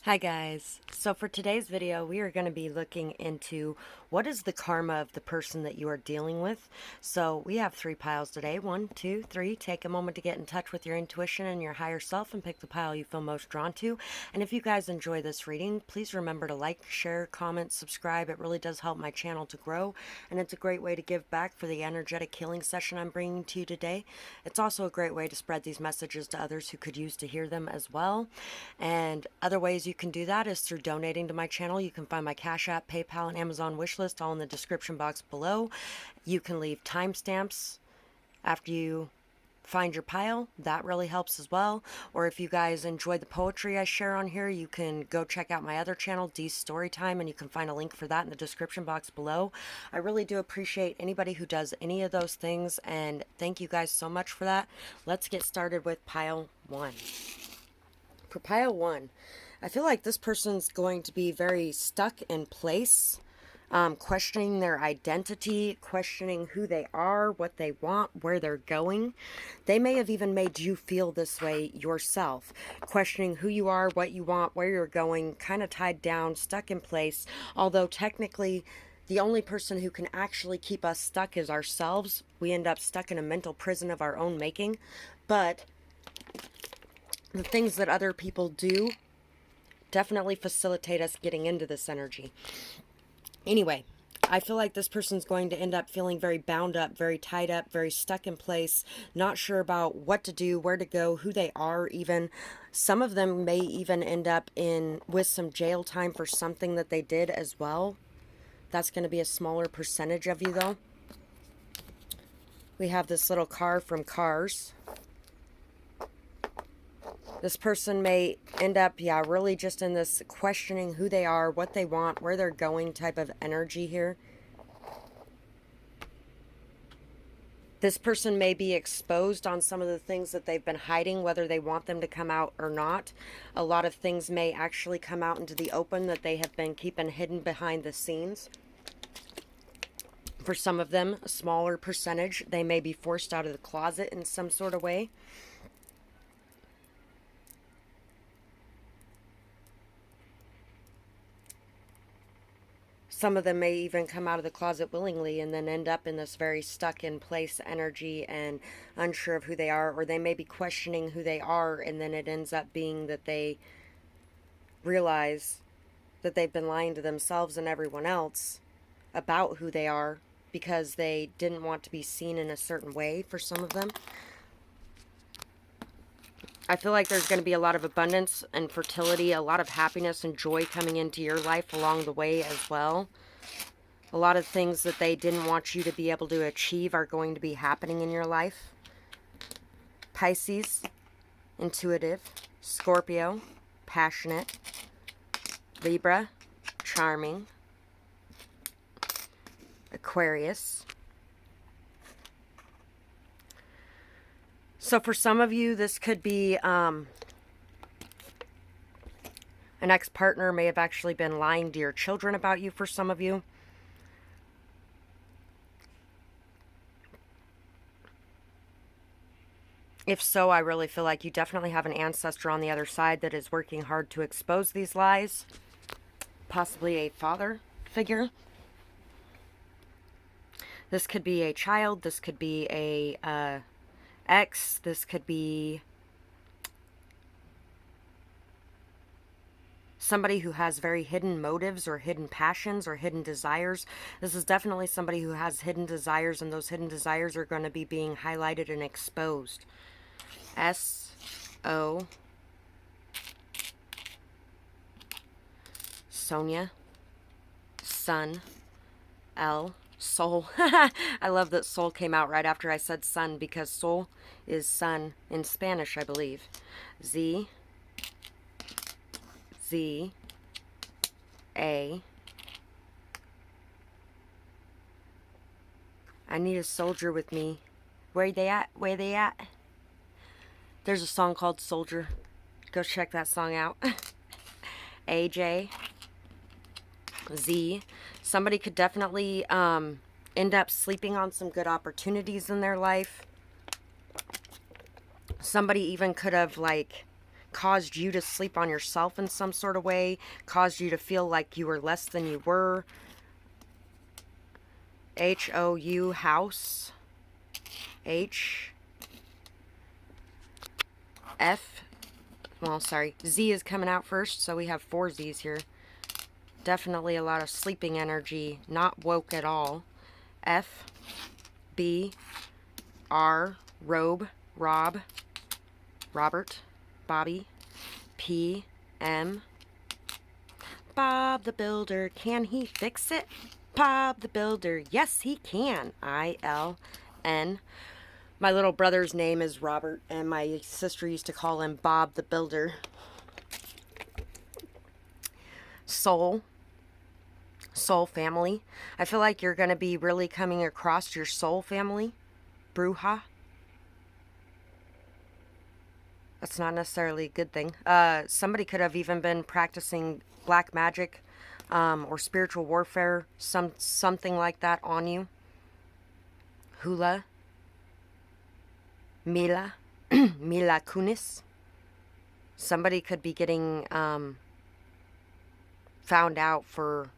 Hi guys. So for today's video, we are going to be looking into what is the karma of the person that you are dealing with. So we have 3 piles today. 1, 2, 3. Take a moment to get in touch with your intuition and your higher self and pick the pile you feel most drawn to. And if you guys enjoy this reading, please remember to like, share, comment, subscribe. It really does help my channel to grow, and it's a great way to give back for the energetic healing session I'm bringing to you today. It's also a great way to spread these messages to others who could use to hear them as well. And other ways you can do that is through donating to my channel. You can find my Cash App, PayPal, and Amazon wish list all in the description box below. You can leave timestamps after you find your pile. That really helps as well. Or if you guys enjoy the poetry I share on here, you can go check out my other channel, D's StoryTime, and you can find a link for that in the description box below. I really do appreciate anybody who does any of those things, and thank you guys so much for that. Let's get started with pile 1. For pile 1, I feel like this person's going to be very stuck in place, questioning their identity, questioning who they are, what they want, where they're going. They may have even made you feel this way yourself, questioning who you are, what you want, where you're going, kind of tied down, stuck in place. Although technically, the only person who can actually keep us stuck is ourselves. We end up stuck in a mental prison of our own making. But the things that other people do definitely facilitate us getting into this energy. Anyway, I feel like this person's going to end up feeling very bound up, very tied up, very stuck in place, not sure about what to do, where to go, who they are even. Some of them may even end up with some jail time for something that they did as well. That's going to be a smaller percentage of you though. We have this little car from Cars. This person may end up, really just in this questioning who they are, what they want, where they're going type of energy here. This person may be exposed on some of the things that they've been hiding, whether they want them to come out or not. A lot of things may actually come out into the open that they have been keeping hidden behind the scenes. For some of them, a smaller percentage, they may be forced out of the closet in some sort of way. Some of them may even come out of the closet willingly and then end up in this very stuck in place energy and unsure of who they are, or they may be questioning who they are, and then it ends up being that they realize that they've been lying to themselves and everyone else about who they are because they didn't want to be seen in a certain way for some of them. I feel like there's going to be a lot of abundance and fertility, a lot of happiness and joy coming into your life along the way as well. A lot of things that they didn't want you to be able to achieve are going to be happening in your life. Pisces, intuitive. Scorpio, passionate. Libra, charming. Aquarius. So for some of you, this could be an ex-partner may have actually been lying to your children about you for some of you. If so, I really feel like you definitely have an ancestor on the other side that is working hard to expose these lies. Possibly a father figure. This could be a child. This could be a ex. This could be somebody who has very hidden motives or hidden passions or hidden desires. This is definitely somebody who has hidden desires, and those hidden desires are going to be being highlighted and exposed. S-O. Sonia. Sun. L. Soul. I love that soul came out right after I said sun, because soul is sun in Spanish, I believe. Z. Z. A. I need a soldier with me. Where they at? Where they at? There's a song called Soldier. Go check that song out. AJ. Z. Somebody could definitely end up sleeping on some good opportunities in their life. Somebody even could have caused you to sleep on yourself in some sort of way, caused you to feel like you were less than you were. H-O-U, house. H. F. Well, sorry. Z is coming out first, so we have 4 Z's here. Definitely a lot of sleeping energy, not woke at all. F. B. R. Robe. Rob. Robert. Bobby. P. M. Bob the Builder. Can he fix it? Bob the Builder. Yes, he can. I-L-N. My little brother's name is Robert, and my sister used to call him Bob the Builder. Soul. Soul family. I feel like you're going to be really coming across your soul family. Bruja. That's not necessarily a good thing. Somebody could have even been practicing black magic or spiritual warfare, something like that on you. Hula. Mila. Mila Kunis. Somebody could be getting found out for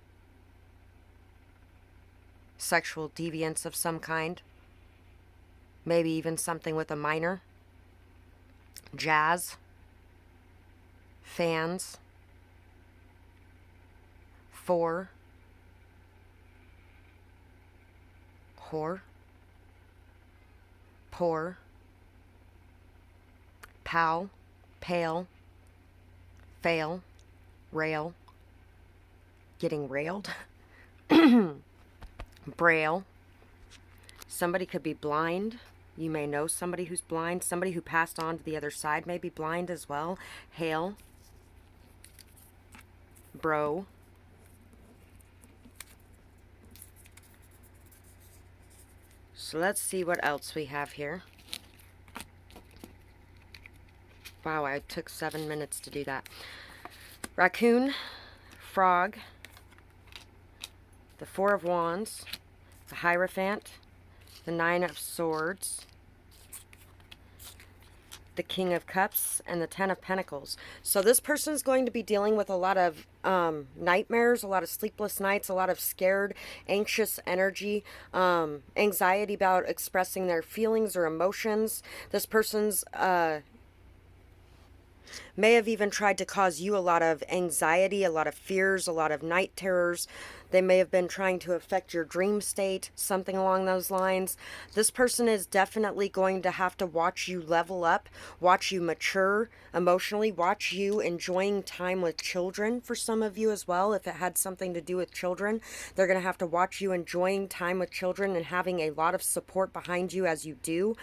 sexual deviance of some kind. Maybe even something with a minor. Jazz. Fans. 4. Whore. Poor. Pal. Pale. Fail. Rail. Getting railed. Braille. Somebody could be blind. You may know somebody who's blind. Somebody who passed on to the other side may be blind as well. Hail. Bro. So let's see what else we have here. Wow, I took 7 minutes to do that. Raccoon. Frog. The 4 of Wands. The Hierophant. The 9 of Swords. The King of Cups, and the 10 of Pentacles. So this person is going to be dealing with a lot of nightmares, a lot of sleepless nights, a lot of scared, anxious energy, anxiety about expressing their feelings or emotions. This person's may have even tried to cause you a lot of anxiety, a lot of fears, a lot of night terrors. They may have been trying to affect your dream state, something along those lines. This person is definitely going to have to watch you level up, watch you mature emotionally, watch you enjoying time with children for some of you as well. If it had something to do with children, they're going to have to watch you enjoying time with children and having a lot of support behind you as you do.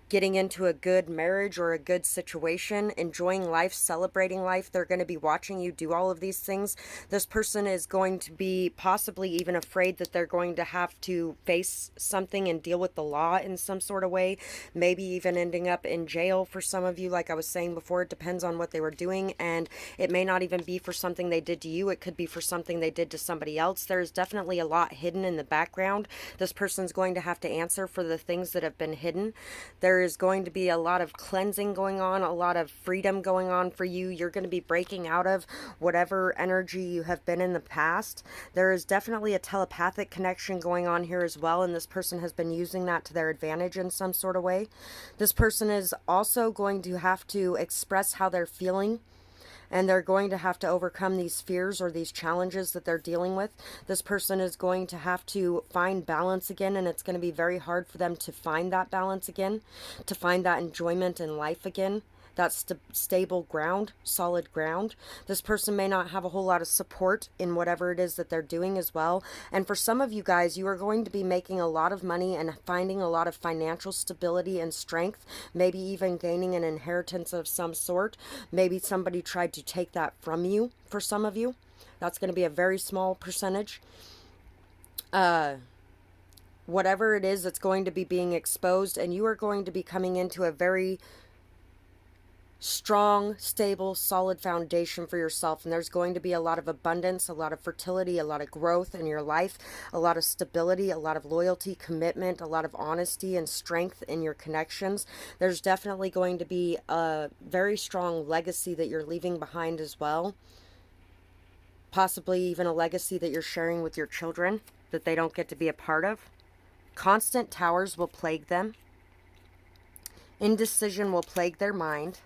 Getting into a good marriage or a good situation, enjoying life, celebrating life. They're going to be watching you do all of these things. This person is going to be possibly even afraid that they're going to have to face something and deal with the law in some sort of way. Maybe even ending up in jail for some of you. Like I was saying before, it depends on what they were doing, and it may not even be for something they did to you. It could be for something they did to somebody else. There's definitely a lot hidden in the background. This person's going to have to answer for the things that have been hidden. There is going to be a lot of cleansing going on, a lot of freedom going on for you. You're going to be breaking out of whatever energy you have been in the past. There is definitely a telepathic connection going on here as well, and this person has been using that to their advantage in some sort of way. This person is also going to have to express how they're feeling, and they're going to have to overcome these fears or these challenges that they're dealing with. This person is going to have to find balance again, and it's going to be very hard for them to find that balance again, to find that enjoyment in life again, that stable ground, solid ground. This person may not have a whole lot of support in whatever it is that they're doing as well. And for some of you guys, you are going to be making a lot of money and finding a lot of financial stability and strength, maybe even gaining an inheritance of some sort. Maybe somebody tried to take that from you for some of you. That's going to be a very small percentage. Whatever it is that's going to be being exposed, and you are going to be coming into a very strong, stable, solid foundation for yourself. And there's going to be a lot of abundance, a lot of fertility, a lot of growth in your life, a lot of stability, a lot of loyalty, commitment, a lot of honesty and strength in your connections. There's definitely going to be a very strong legacy that you're leaving behind as well. Possibly even a legacy that you're sharing with your children that they don't get to be a part of. Constant towers will plague them. Indecision will plague their mind.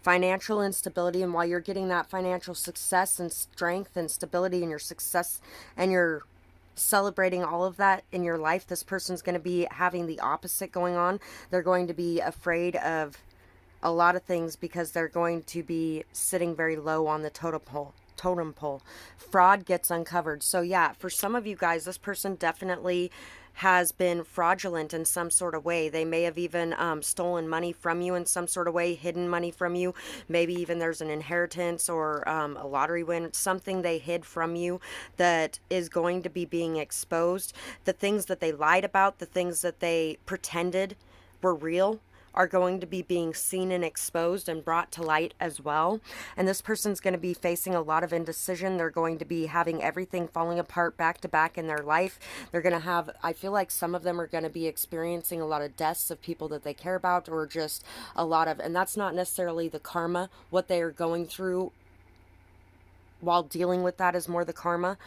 Financial instability, and while you're getting that financial success and strength and stability in your success, and you're celebrating all of that in your life, this person's going to be having the opposite going on. They're going to be afraid of a lot of things because they're going to be sitting very low on the totem pole. Fraud gets uncovered. So yeah, for some of you guys, this person definitely has been fraudulent in some sort of way. They may have even stolen money from you in some sort of way, hidden money from you. Maybe even there's an inheritance or a lottery win, something they hid from you that is going to be being exposed. The things that they lied about, the things that they pretended were real, are going to be being seen and exposed and brought to light as well. And this person's going to be facing a lot of indecision. They're going to be having everything falling apart back to back in their life. They're going to have, I feel like some of them are going to be experiencing a lot of deaths of people that they care about, or just a lot of, and that's not necessarily the karma. What they are going through while dealing with that is more the karma,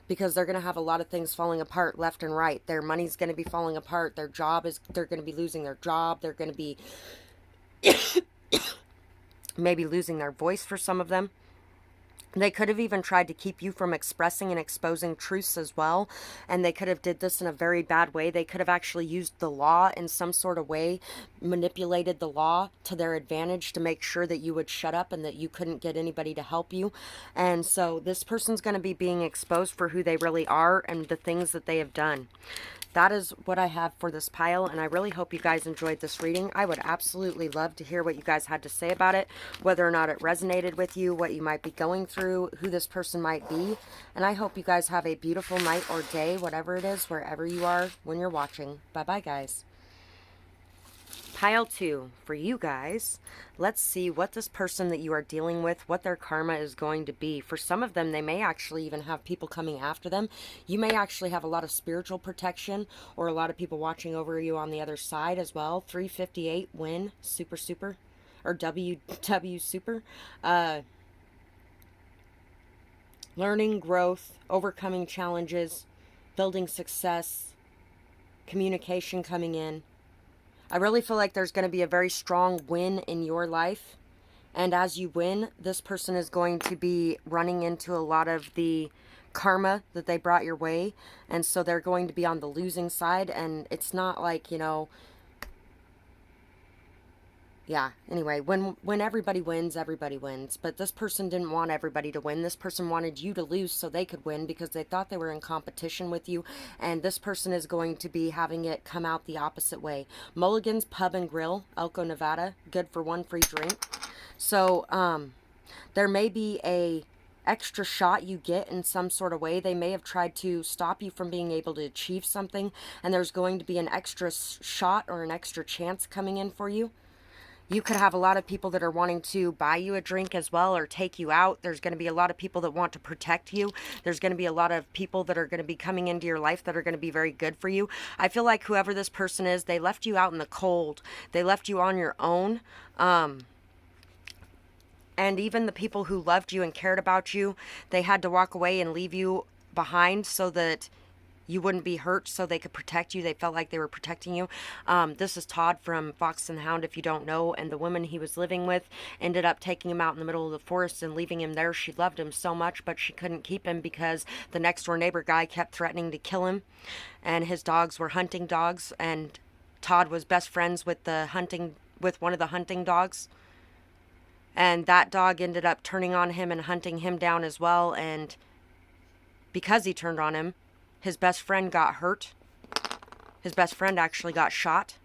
because they're going to have a lot of things falling apart left and right. Their money's going to be falling apart. Their job is, they're going to be losing their job. They're going to be maybe losing their voice for some of them. They could have even tried to keep you from expressing and exposing truths as well. And they could have did this in a very bad way. They could have actually used the law in some sort of way, manipulated the law to their advantage to make sure that you would shut up and that you couldn't get anybody to help you. And so this person's going to be being exposed for who they really are and the things that they have done. That is what I have for this pile, and I really hope you guys enjoyed this reading. I would absolutely love to hear what you guys had to say about it, whether or not it resonated with you, what you might be going through, who this person might be. And I hope you guys have a beautiful night or day, whatever it is, wherever you are when you're watching. Bye-bye, guys. Pile 2 for you guys. Let's see what this person that you are dealing with, what their karma is going to be. For some of them, they may actually even have people coming after them. You may actually have a lot of spiritual protection or a lot of people watching over you on the other side as well. 358 win, super, or WW super. Learning, growth, overcoming challenges, building success, communication coming in. I really feel like there's going to be a very strong win in your life. And as you win, this person is going to be running into a lot of the karma that they brought your way. And so they're going to be on the losing side. And it's not like, you know, yeah, anyway, when everybody wins, everybody wins. But this person didn't want everybody to win. This person wanted you to lose so they could win because they thought they were in competition with you. And this person is going to be having it come out the opposite way. Mulligan's Pub and Grill, Elko, Nevada. Good for one free drink. So, there may be a extra shot you get in some sort of way. They may have tried to stop you from being able to achieve something. And there's going to be an extra shot or an extra chance coming in for you. You could have a lot of people that are wanting to buy you a drink as well or take you out. There's going to be a lot of people that want to protect you. There's going to be a lot of people that are going to be coming into your life that are going to be very good for you. I feel like whoever this person is, they left you out in the cold. They left you on your own. And even the people who loved you and cared about you, they had to walk away and leave you behind so that you wouldn't be hurt, so they could protect you. They felt like they were protecting you. This is Todd from Fox and the Hound, if you don't know. And the woman he was living with ended up taking him out in the middle of the forest and leaving him there. She loved him so much, but she couldn't keep him because the next door neighbor guy kept threatening to kill him. And his dogs were hunting dogs. And Todd was best friends with one of the hunting dogs. And that dog ended up turning on him and hunting him down as well. And because he turned on him, his best friend got hurt. His best friend actually got shot.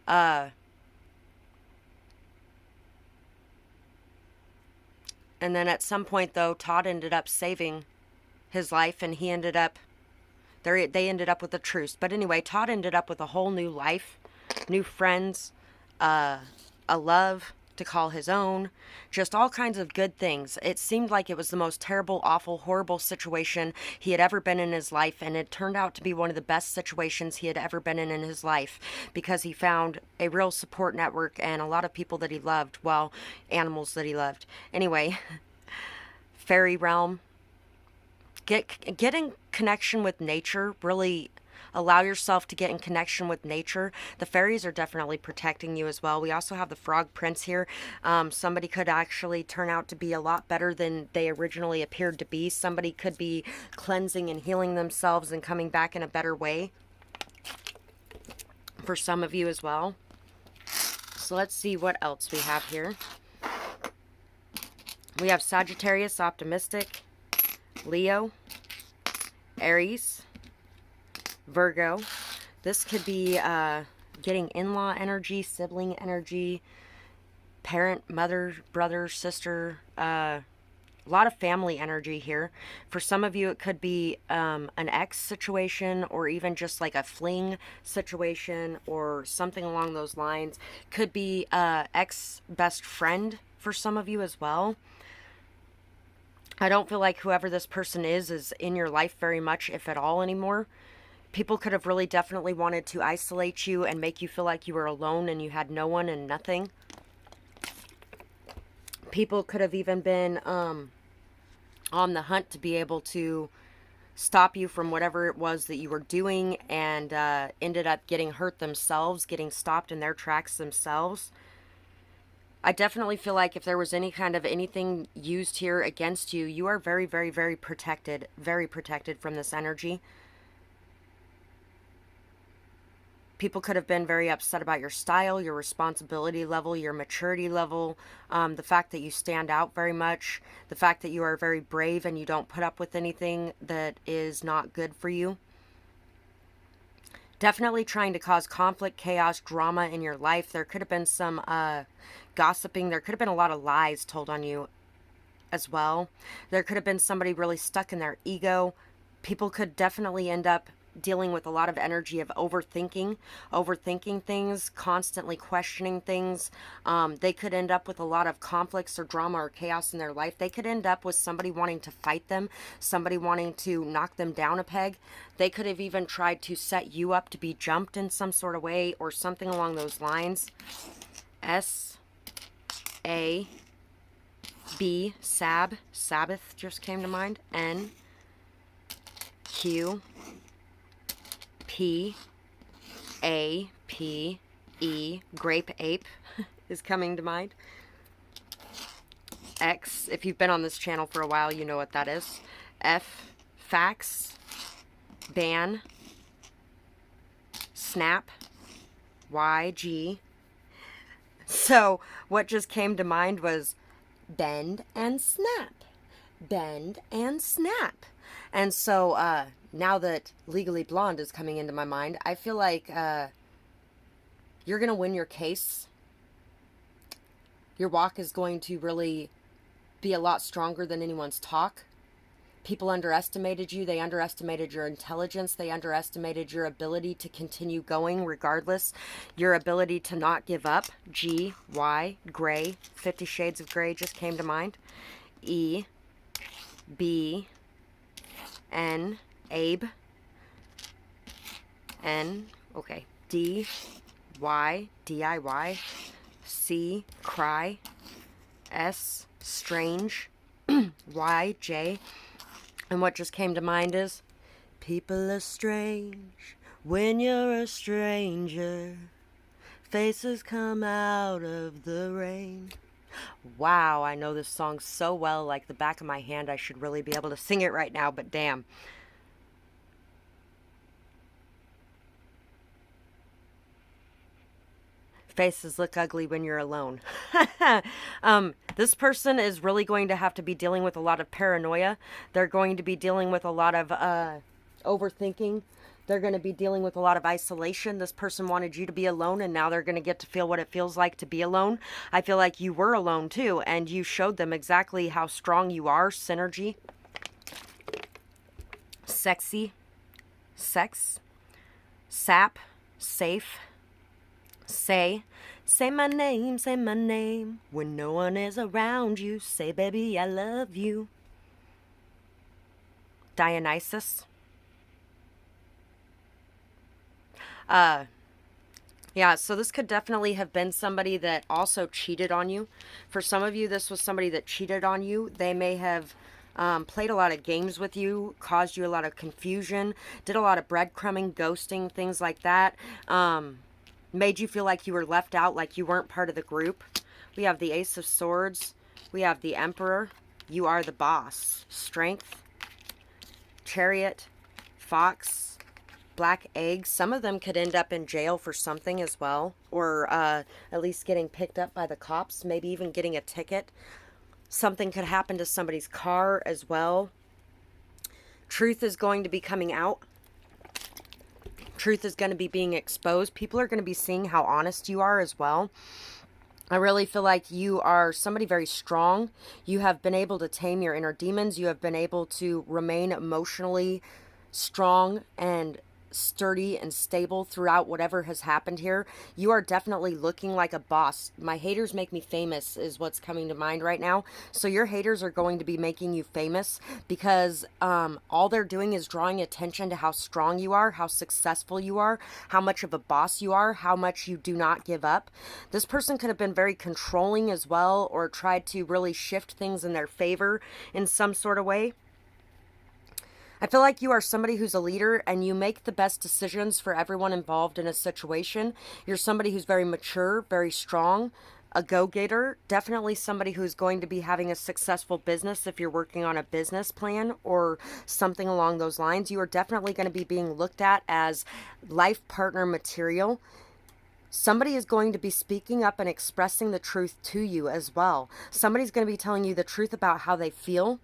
And then at some point, though, Todd ended up saving his life, and they ended up with a truce. But anyway, Todd ended up with a whole new life, new friends, a love, to call his own, just all kinds of good things. It seemed like it was the most terrible, awful, horrible situation he had ever been in his life, and it turned out to be one of the best situations he had ever been in his life, because he found a real support network and a lot of people that he loved, well, animals that he loved. Anyway, fairy realm. Get in connection with nature. Really allow yourself to get in connection with nature. The fairies are definitely protecting you as well. We also have the frog prince here. Somebody could actually turn out to be a lot better than they originally appeared to be. Somebody could be cleansing and healing themselves and coming back in a better way for some of you as well. So let's see what else we have here. We have Sagittarius, optimistic, Leo, Aries, Virgo. This could be getting in-law energy, sibling energy, parent, mother, brother, sister, a lot of family energy here. For some of you, it could be an ex situation, or even just like a fling situation or something along those lines. Could be ex best friend for some of you as well. I don't feel like whoever this person is in your life very much, if at all, anymore. People could have really definitely wanted to isolate you and make you feel like you were alone and you had no one and nothing. People could have even been on the hunt to be able to stop you from whatever it was that you were doing, and ended up getting hurt themselves, getting stopped in their tracks themselves. I definitely feel like if there was any kind of anything used here against you, you are very, very, very protected from this energy. People could have been very upset about your style, your responsibility level, your maturity level, the fact that you stand out very much, the fact that you are very brave and you don't put up with anything that is not good for you. Definitely trying to cause conflict, chaos, drama in your life. There could have been some gossiping. There could have been a lot of lies told on you as well. There could have been somebody really stuck in their ego. People could definitely end up dealing with a lot of energy of overthinking things, constantly questioning things. They could end up with a lot of conflicts or drama or chaos in their life. They could end up with somebody wanting to fight them, somebody wanting to knock them down a peg. They could have even tried to set you up to be jumped in some sort of way or something along those lines. S-A-B, Sabbath just came to mind. N-Q-P-A-P-E, grape ape is coming to mind. X, if you've been on this channel for a while, you know what that is. F, fax, ban, snap, Y, G. So what just came to mind was bend and snap. Bend and snap. And so now that Legally Blonde is coming into my mind, I feel like you're going to win your case. Your walk is going to really be a lot stronger than anyone's talk. People underestimated you. They underestimated your intelligence. They underestimated your ability to continue going regardless. Your ability to not give up. G, Y, gray. 50 Shades of Grey just came to mind. E, B, N, Abe. N, okay. D, Y, D-I-Y. C, cry. S, strange. Y, J. And what just came to mind is, people are strange when you're a stranger. Faces come out of the rain. Wow, I know this song so well, like the back of my hand. I should really be able to sing it right now, but damn. Faces look ugly when you're alone. This person is really going to have to be dealing with a lot of paranoia. They're going to be dealing with a lot of overthinking. They're going to be dealing with a lot of isolation. This person wanted you to be alone, and now they're going to get to feel what it feels like to be alone. I feel like you were alone too, and you showed them exactly how strong you are. Synergy. Sexy. Sex. Sap. Safe. Say. Say my name when no one is around you. Say, baby, I love you. Dionysus. Yeah, so this could definitely have been somebody that also cheated on you. For some of you, this was somebody that cheated on you. They may have played a lot of games with you, caused you a lot of confusion, did a lot of breadcrumbing, ghosting, things like that. Made you feel like you were left out, like you weren't part of the group. We have the Ace of Swords. We have the Emperor. You are the boss. Strength. Chariot. Fox. Black eggs. Some of them could end up in jail for something as well, or at least getting picked up by the cops, maybe even getting a ticket. Something could happen to somebody's car as well. Truth is going to be coming out. Truth is going to be being exposed. People are going to be seeing how honest you are as well. I really feel like you are somebody very strong. You have been able to tame your inner demons. You have been able to remain emotionally strong and sturdy and stable throughout whatever has happened here. You are definitely looking like a boss. My haters make me famous is what's coming to mind right now. So your haters are going to be making you famous because all they're doing is drawing attention to how strong you are, how successful you are, how much of a boss you are, how much you do not give up. This person could have been very controlling as well, or tried to really shift things in their favor in some sort of way. I feel like you are somebody who's a leader and you make the best decisions for everyone involved in a situation. You're somebody who's very mature, very strong, a go-getter, definitely somebody who's going to be having a successful business if you're working on a business plan or something along those lines. You are definitely going to be being looked at as life partner material. Somebody is going to be speaking up and expressing the truth to you as well. Somebody's going to be telling you the truth about how they feel.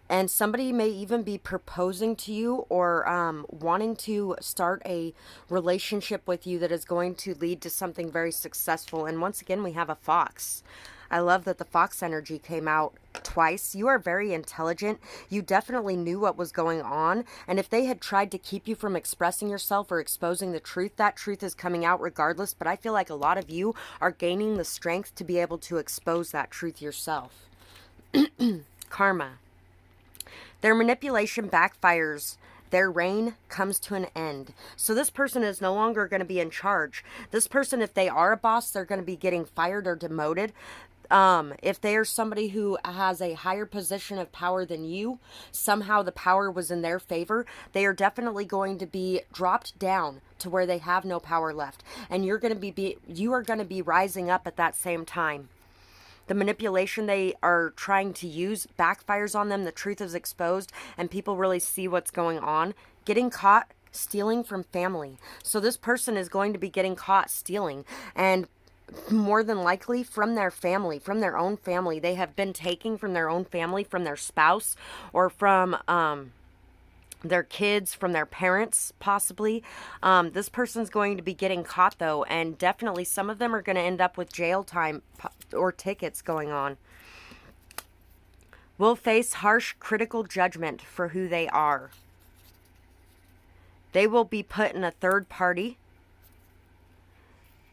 And somebody may even be proposing to you or wanting to start a relationship with you that is going to lead to something very successful. And once again, we have a fox. I love that the fox energy came out twice. You are very intelligent. You definitely knew what was going on. And if they had tried to keep you from expressing yourself or exposing the truth, that truth is coming out regardless. But I feel like a lot of you are gaining the strength to be able to expose that truth yourself. Karma. Their manipulation backfires. Their reign comes to an end. So this person is no longer going to be in charge. This person, if they are a boss, they're going to be getting fired or demoted. If they are somebody who has a higher position of power than you, somehow the power was in their favor, they are definitely going to be dropped down to where they have no power left. And you are going to be rising up at that same time. The manipulation they are trying to use backfires on them. The truth is exposed and people really see what's going on. Getting caught stealing from family. So this person is going to be getting caught stealing, and more than likely from their family, from their own family. They have been taking from their own family, from their spouse, or from their kids, from their parents, possibly. This person's going to be getting caught, though, and definitely some of them are going to end up with jail time or tickets going on. Will face harsh critical judgment for who they are. They will be put in a third party.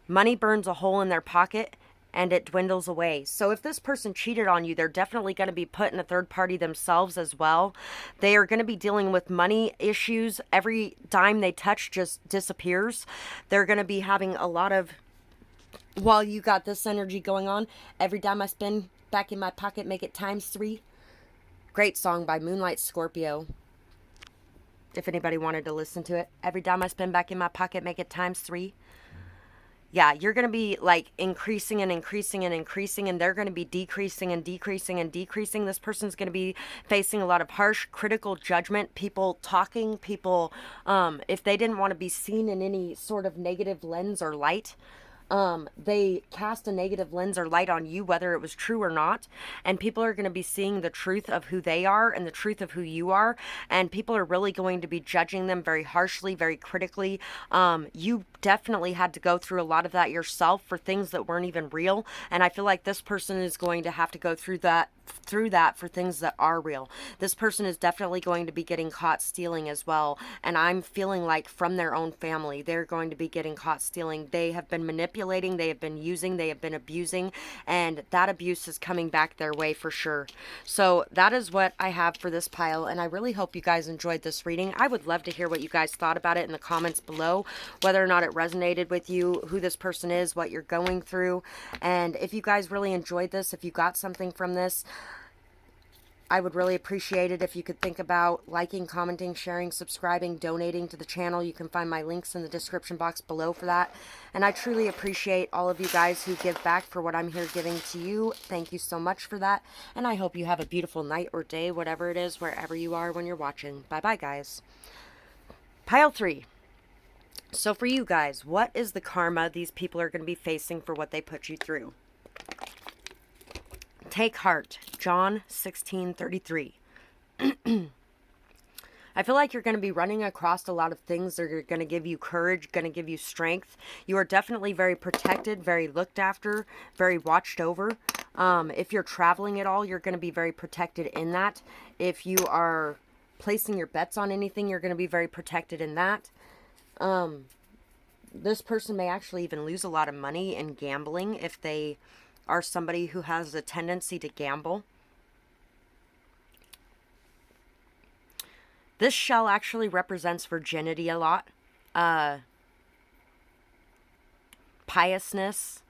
Money burns a hole in their pocket and it dwindles away. So if this person cheated on you, they're definitely going to be put in a third party themselves as well. They are going to be dealing with money issues. Every dime they touch just disappears. They're going to be having a lot of, while you got this energy going on, every dime I spend back in my pocket, make it times 3. Great song by Moonlight Scorpio. If anybody wanted to listen to it. Every dime I spend back in my pocket, make it times 3. Yeah, you're going to be like increasing and increasing and increasing, and they're going to be decreasing and decreasing and decreasing. This person's going to be facing a lot of harsh critical judgment, people talking, people, if they didn't want to be seen in any sort of negative lens or light, they cast a negative lens or light on you, whether it was true or not. And people are going to be seeing the truth of who they are and the truth of who you are. And people are really going to be judging them very harshly, very critically. You definitely had to go through a lot of that yourself for things that weren't even real. And I feel like this person is going to have to go through that through that for things that are real. This person is definitely going to be getting caught stealing as well. And I'm feeling like from their own family, they're going to be getting caught stealing. They have been manipulating, they have been using, they have been abusing, and that abuse is coming back their way for sure. So that is what I have for this pile. And I really hope you guys enjoyed this reading. I would love to hear what you guys thought about it in the comments below, whether or not it resonated with you, who this person is, what you're going through. And if you guys really enjoyed this, if you got something from this, I would really appreciate it if you could think about liking, commenting, sharing, subscribing, donating to the channel. You can find my links in the description box below for that. And I truly appreciate all of you guys who give back for what I'm here giving to you. Thank you so much for that. And I hope you have a beautiful night or day, whatever it is, wherever you are when you're watching. Bye-bye, guys. Pile 3. So for you guys, what is the karma these people are going to be facing for what they put you through? Take heart, John 16:33. I feel like you're going to be running across a lot of things that are going to give you courage, going to give you strength. You are definitely very protected, very looked after, very watched over. If you're traveling at all, you're going to be very protected in that. If you are placing your bets on anything, you're going to be very protected in that. This person may actually even lose a lot of money in gambling if they are somebody who has a tendency to gamble. This shell actually represents virginity a lot. Piousness.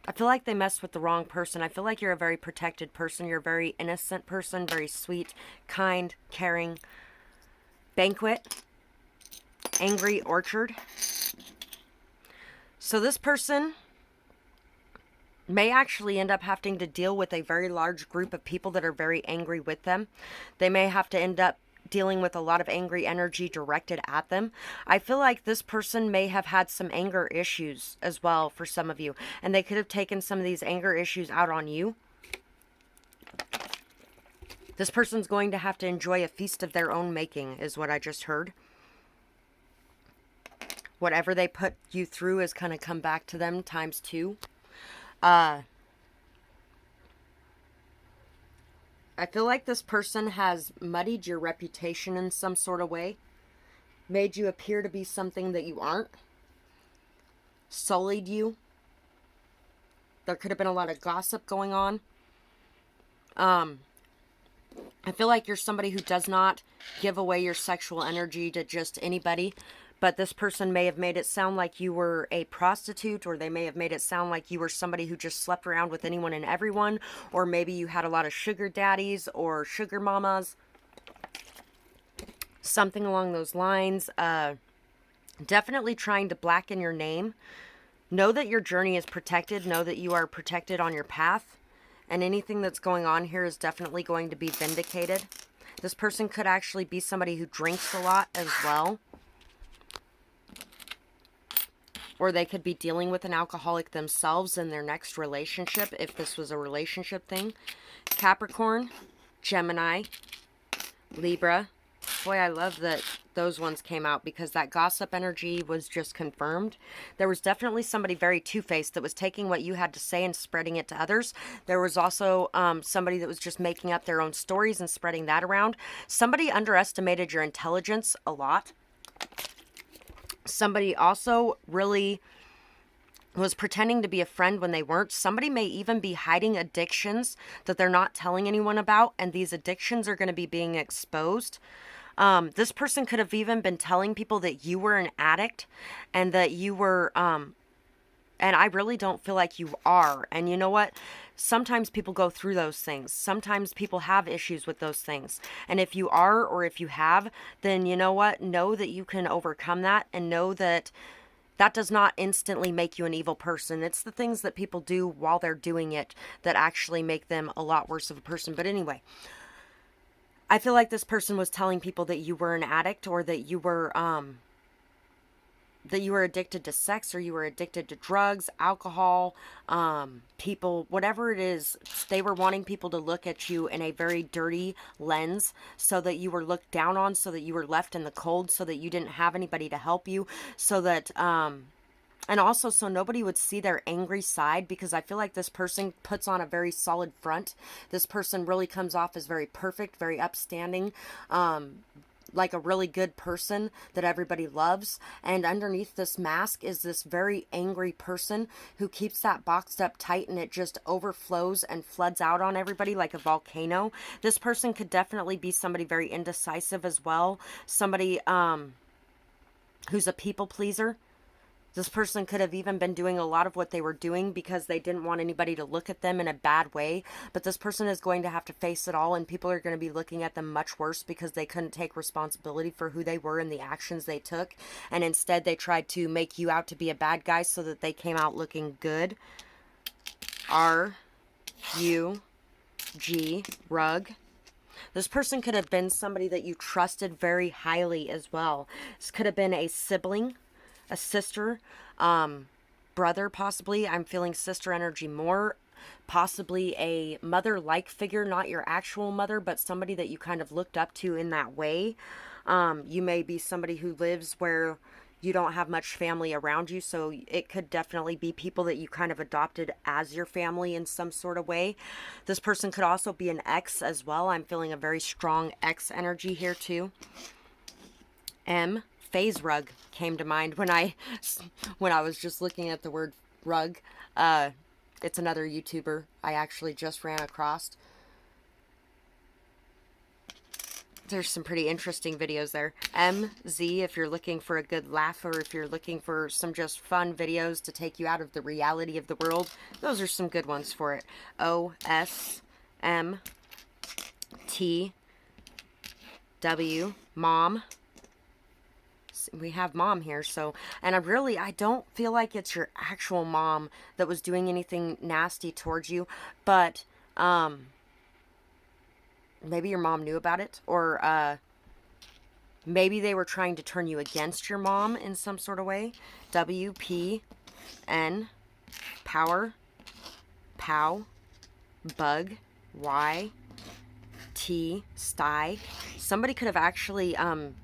I feel like they messed with the wrong person. I feel like you're a very protected person. You're a very innocent person, very sweet, kind, caring. Banquet. Angry orchard. So this person may actually end up having to deal with a very large group of people that are very angry with them. They may have to end up dealing with a lot of angry energy directed at them. I feel like this person may have had some anger issues as well for some of you, and they could have taken some of these anger issues out on you. This person's going to have to enjoy a feast of their own making, is what I just heard. Whatever they put you through is going to come back to them times 2. I feel like this person has muddied your reputation in some sort of way. Made you appear to be something that you aren't. Sullied you. There could have been a lot of gossip going on. I feel like you're somebody who does not give away your sexual energy to just anybody. But this person may have made it sound like you were a prostitute, or they may have made it sound like you were somebody who just slept around with anyone and everyone, or maybe you had a lot of sugar daddies or sugar mamas. Something along those lines. Definitely trying to blacken your name. Know that your journey is protected. Know that you are protected on your path. And anything that's going on here is definitely going to be vindicated. This person could actually be somebody who drinks a lot as well. Or they could be dealing with an alcoholic themselves in their next relationship, if this was a relationship thing. Capricorn, Gemini, Libra. Boy, I love that those ones came out, because that gossip energy was just confirmed. There was definitely somebody very two-faced that was taking what you had to say and spreading it to others. There was also somebody that was just making up their own stories and spreading that around. Somebody underestimated your intelligence a lot. Somebody also really was pretending to be a friend when they weren't. Somebody may even be hiding addictions that they're not telling anyone about, and these addictions are going to be being exposed. This person could have even been telling people that you were an addict and that you were, and I really don't feel like you are. And you know what? Sometimes people go through those things. Sometimes people have issues with those things. And if you are, or if you have, then you know what? Know that you can overcome that, and know that that does not instantly make you an evil person. It's the things that people do while they're doing it that actually make them a lot worse of a person. But anyway, I feel like this person was telling people that you were an addict, or that you were addicted to sex, or you were addicted to drugs, alcohol, people, whatever it is. They were wanting people to look at you in a very dirty lens, so that you were looked down on, so that you were left in the cold, so that you didn't have anybody to help you, so that And also, so nobody would see their angry side, because I feel like this person puts on a very solid front. This person really comes off as very perfect, very upstanding, like a really good person that everybody loves. And underneath this mask is this very angry person who keeps that boxed up tight, and it just overflows and floods out on everybody like a volcano. This person could definitely be somebody very indecisive as well. Somebody who's a people pleaser. This person could have even been doing a lot of what they were doing because they didn't want anybody to look at them in a bad way. But this person is going to have to face it all, and people are going to be looking at them much worse because they couldn't take responsibility for who they were and the actions they took. And instead, they tried to make you out to be a bad guy so that they came out looking good. R-U-G, rug. This person could have been somebody that you trusted very highly as well. This could have been a sibling, a sister, brother possibly. I'm feeling sister energy more. Possibly a mother-like figure, not your actual mother, but somebody that you kind of looked up to in that way. You may be somebody who lives where you don't have much family around you, so it could definitely be people that you kind of adopted as your family in some sort of way. This person could also be an ex as well. I'm feeling a very strong ex energy here too. Phase rug came to mind when I was just looking at the word rug. It's another YouTuber I actually just ran across. There's some pretty interesting videos there. MZ, if you're looking for a good laugh, or if you're looking for some just fun videos to take you out of the reality of the world, those are some good ones for it. OSMTW, mom. We have mom here, so, and I don't feel like it's your actual mom that was doing anything nasty towards you, but maybe your mom knew about it, or maybe they were trying to turn you against your mom in some sort of way. WPN, power, pow, bug, Y, T, sty. Somebody could have actually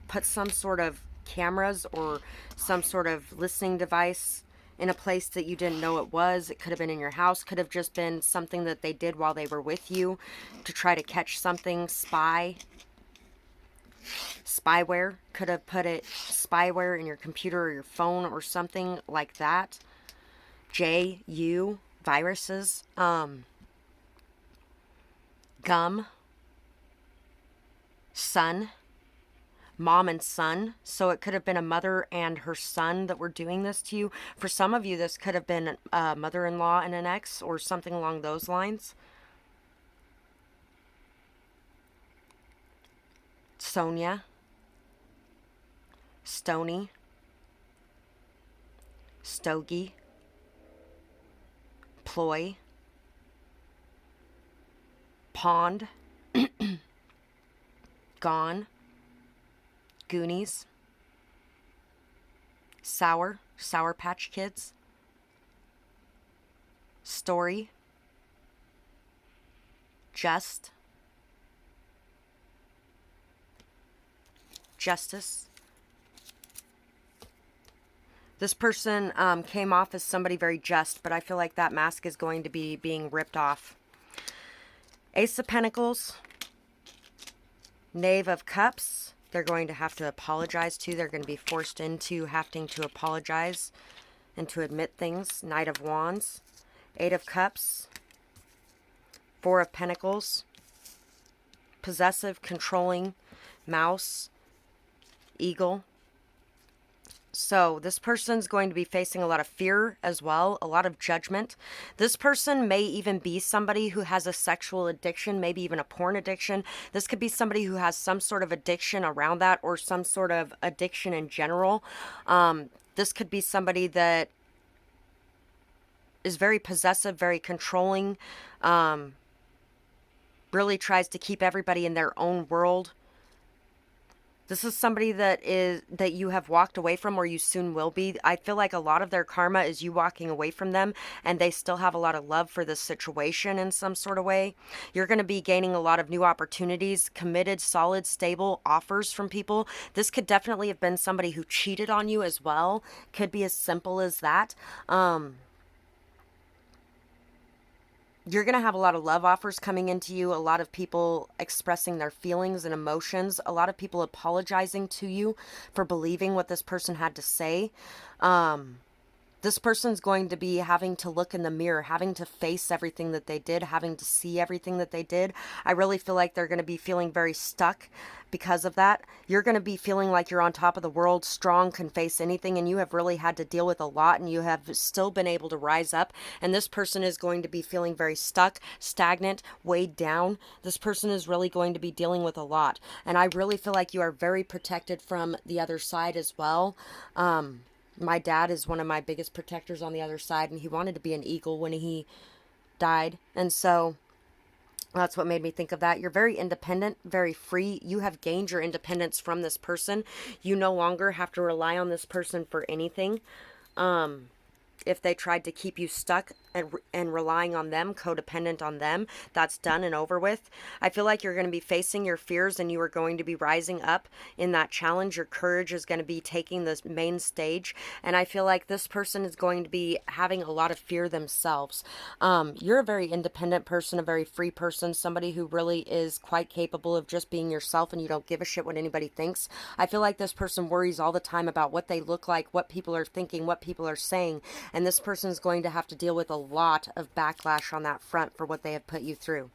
put some sort of cameras or some sort of listening device in a place that you didn't know it was. It could have been in your house, could have just been something that they did while they were with you to try to catch something. Spyware, could have put spyware in your computer or your phone or something like that. JU, viruses. Gum, son, mom and son. So it could have been a mother and her son that were doing this to you. For some of you, this could have been a mother-in-law and an ex or something along those lines. Sonia, Stony, Stogie, Ploy, Pond, Gone, Goonies, Sour Patch Kids, Story, Justice, This person came off as somebody very just, but I feel like that mask is going to be being ripped off. Ace of Pentacles, Knave of Cups. They're going to have to apologize to. They're going to be forced into having to apologize and to admit things. Knight of Wands, Eight of Cups, Four of Pentacles, possessive, controlling, mouse, eagle. So this person's going to be facing a lot of fear as well, a lot of judgment. This person may even be somebody who has a sexual addiction, maybe even a porn addiction. This could be somebody who has some sort of addiction around that, or some sort of addiction in general. This could be somebody that is very possessive, very controlling, really tries to keep everybody in their own world. This is somebody that you have walked away from, or you soon will be. I feel like a lot of their karma is you walking away from them, and they still have a lot of love for this situation in some sort of way. You're going to be gaining a lot of new opportunities, committed, solid, stable offers from people. This could definitely have been somebody who cheated on you as well. Could be as simple as that. You're going to have a lot of love offers coming into you, a lot of people expressing their feelings and emotions, a lot of people apologizing to you for believing what this person had to say. This person's going to be having to look in the mirror, having to face everything that they did, having to see everything that they did. I really feel like they're going to be feeling very stuck because of that. You're going to be feeling like you're on top of the world, strong, can face anything, and you have really had to deal with a lot, and you have still been able to rise up. And this person is going to be feeling very stuck, stagnant, weighed down. This person is really going to be dealing with a lot. And I really feel like you are very protected from the other side as well. My dad is one of my biggest protectors on the other side, and he wanted to be an eagle when he died. And so that's what made me think of that. You're very independent, very free. You have gained your independence from this person. You no longer have to rely on this person for anything. If they tried to keep you stuck and relying on them, codependent on them, that's done and over with. I feel like you're going to be facing your fears, and you are going to be rising up in that challenge. Your courage is going to be taking the main stage. And I feel like this person is going to be having a lot of fear themselves. You're a very independent person, a very free person, somebody who really is quite capable of just being yourself, and you don't give a shit what anybody thinks. I feel like this person worries all the time about what they look like, what people are thinking, what people are saying. And this person is going to have to deal with a lot of backlash on that front for what they have put you through.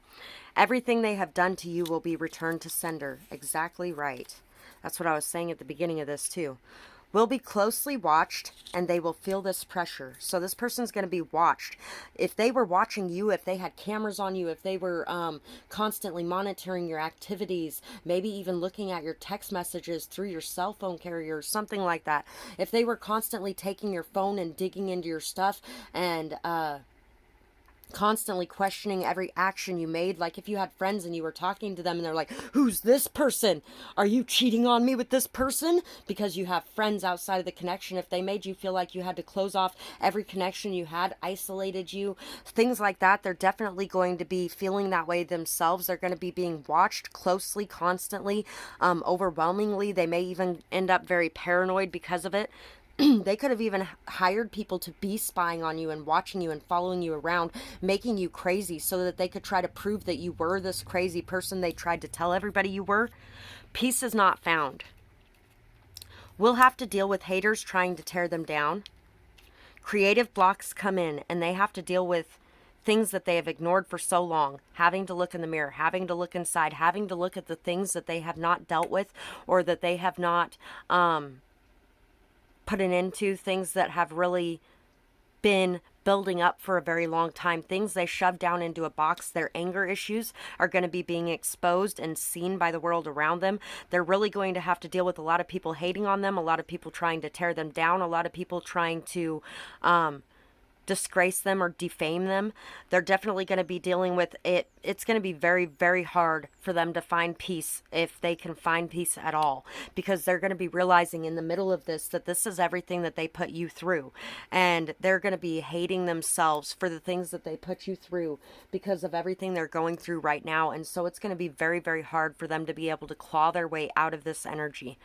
Everything they have done to you will be returned to sender. Exactly right. That's what I was saying at the beginning of this too. Will be closely watched, and they will feel this pressure. So this person's going to be watched. If they were watching you, if they had cameras on you, if they were constantly monitoring your activities, maybe even looking at your text messages through your cell phone carrier or something like that, if they were constantly taking your phone and digging into your stuff and constantly questioning every action you made, like if you had friends and you were talking to them and they're like, who's this person? Are you cheating on me with this person? Because you have friends outside of the connection. If they made you feel like you had to close off every connection you had, isolated you, things like that, they're definitely going to be feeling that way themselves. They're going to be being watched closely, constantly, overwhelmingly. They may even end up very paranoid because of it. They could have even hired people to be spying on you and watching you and following you around, making you crazy so that they could try to prove that you were this crazy person they tried to tell everybody you were. Peace is not found. We'll have to deal with haters trying to tear them down. Creative blocks come in, and they have to deal with things that they have ignored for so long, having to look in the mirror, having to look inside, having to look at the things that they have not dealt with, or that they have not put an end to, things that have really been building up for a very long time, things they shoved down into a box. Their anger issues are going to be being exposed and seen by the world around them. They're really going to have to deal with a lot of people hating on them, a lot of people trying to tear them down, a lot of people trying to disgrace them or defame them. They're definitely going to be dealing with it. It's going to be very, very hard for them to find peace, if they can find peace at all, because they're going to be realizing in the middle of this that this is everything that they put you through, and they're going to be hating themselves for the things that they put you through because of everything they're going through right now. And so it's going to be very, very hard for them to be able to claw their way out of this energy.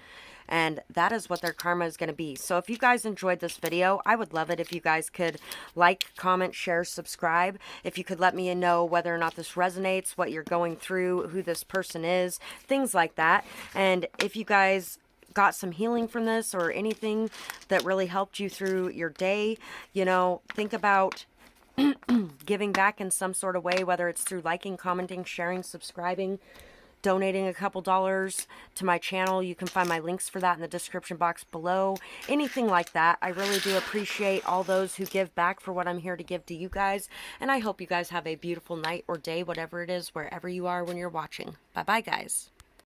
And that is what their karma is going to be. So if you guys enjoyed this video, I would love it if you guys could like, comment, share, subscribe. If you could let me know whether or not this resonates, what you're going through, who this person is, things like that. And if you guys got some healing from this, or anything that really helped you through your day, you know, think about giving back in some sort of way, whether it's through liking, commenting, sharing, subscribing, donating a couple dollars to my channel. You can find my links for that in the description box below. Anything like that. I really do appreciate all those who give back for what I'm here to give to you guys. And I hope you guys have a beautiful night or day, whatever it is, wherever you are when you're watching. Bye-bye, guys.